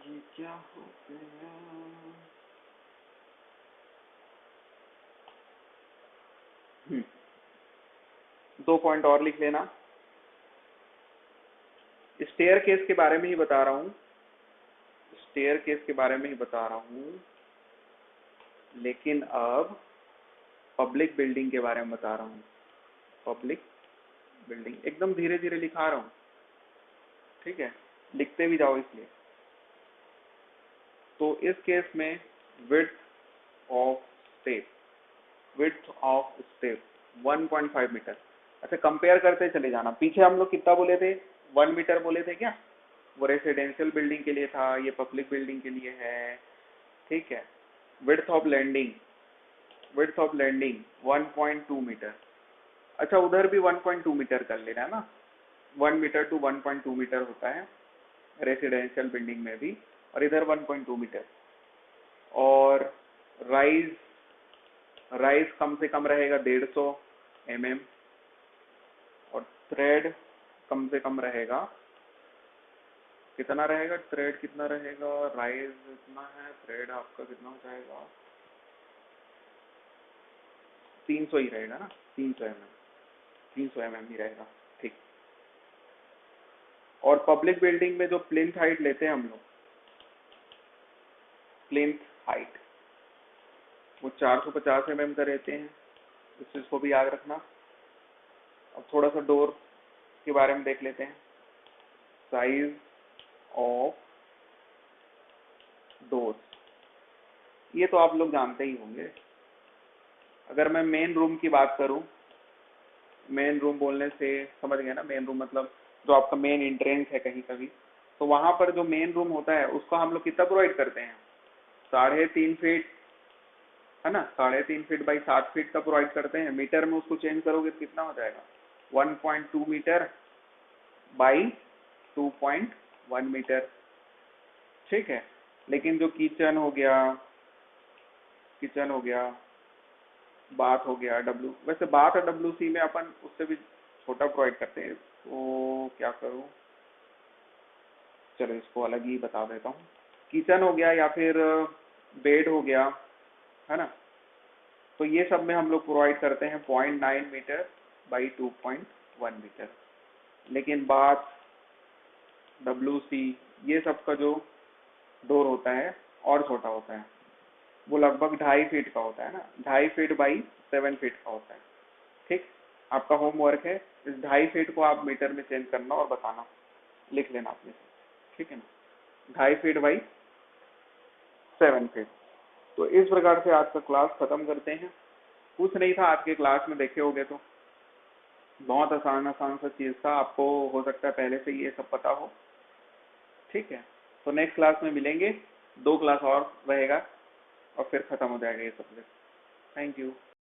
ये क्या हो गया? 2 पॉइंट और लिख लेना। स्टेयर केस के बारे में ही बता रहा हूँ, स्टेयर केस के बारे में ही बता रहा हूँ, लेकिन अब पब्लिक बिल्डिंग के बारे में बता रहा हूँ। पब्लिक बिल्डिंग एकदम धीरे धीरे लिखा रहा हूँ, ठीक है? लिखते भी जाओ इसलिए। तो इस केस में width of step, width of step 1.5 metre. अच्छा, कंपेयर करते चले जाना। पीछे हम लोग कितना बोले थे, 1 मीटर बोले थे क्या? वो रेसिडेंशियल बिल्डिंग के लिए था, ये पब्लिक बिल्डिंग के लिए है, ठीक है। Width of landing, width of landing 1.2 metre. अच्छा, उधर भी 1.2 मीटर कर लेना है ना, 1 मीटर टू 1.2 मीटर होता है रेसिडेंशियल बिल्डिंग में भी, और इधर 1.2 मीटर। और राइज, राइज कम से कम रहेगा 150 mm, और थ्रेड कम से कम रहेगा, कितना रहेगा थ्रेड, कितना रहेगा, राइज इतना है, थ्रेड आपका कितना हो जाएगा, 300 ही रहेगा ना, 300 mm ही रहेगा, ठीक। और पब्लिक बिल्डिंग में जो प्लिंथ हाइट लेते हैं हम लोग, प्लिंथ हाइट वो 450 mm का रहते हैं, इस चीज को भी याद रखना। अब थोड़ा सा डोर के बारे में देख लेते हैं। साइज ऑफ डोर, ये तो आप लोग जानते ही होंगे। अगर मैं मेन रूम की बात करूं, मेन रूम बोलने से समझ गए ना, मेन रूम मतलब जो आपका मेन एंट्रेंस है कहीं कभी, तो वहां पर जो मेन रूम होता है उसको हम लोग कितना प्रोवाइड करते हैं, 3.5 फीट, है ना, 3.5 फीट बाई 7 फीट का प्रोवाइड करते हैं। मीटर में उसको चेंज करोगे तो कितना हो जाएगा, 1.2 मीटर बाई 2.1 मीटर, ठीक है। लेकिन जो किचन हो गया, किचन हो गया, बाथ हो गया, डब्ल्यू, वैसे बाथ और WC में अपन उससे भी छोटा प्रोवाइड करते हैं, तो क्या करूँ, चलो इसको अलग ही बता देता हूँ। किचन हो गया या फिर बेड हो गया, है ना, तो ये सब में हम लोग प्रोवाइड करते हैं 0.9 मीटर बाई 2.1 मीटर। लेकिन बाथ, WC, ये सब का जो डोर होता है और छोटा होता है, वो लगभग 2.5 फीट का होता है ना, 2.5 फीट बाई 7 फीट का होता है, ठीक। आपका होमवर्क है, इस 2.5 फीट को आप मीटर में चेंज करना और बताना, लिख लेना अपने से, ठीक है ना, 2.5 फीट बाई 7 फीट। तो इस प्रकार से आज का क्लास खत्म करते हैं। कुछ नहीं था, आपके क्लास में देखे होगे तो बहुत आसान आसान सा चीज था, आपको हो सकता है पहले से ये सब पता हो, ठीक है। तो नेक्स्ट क्लास में मिलेंगे, 2 क्लास और रहेगा और फिर खत्म हो जाएगा ये सब्जेक्ट। Thank you.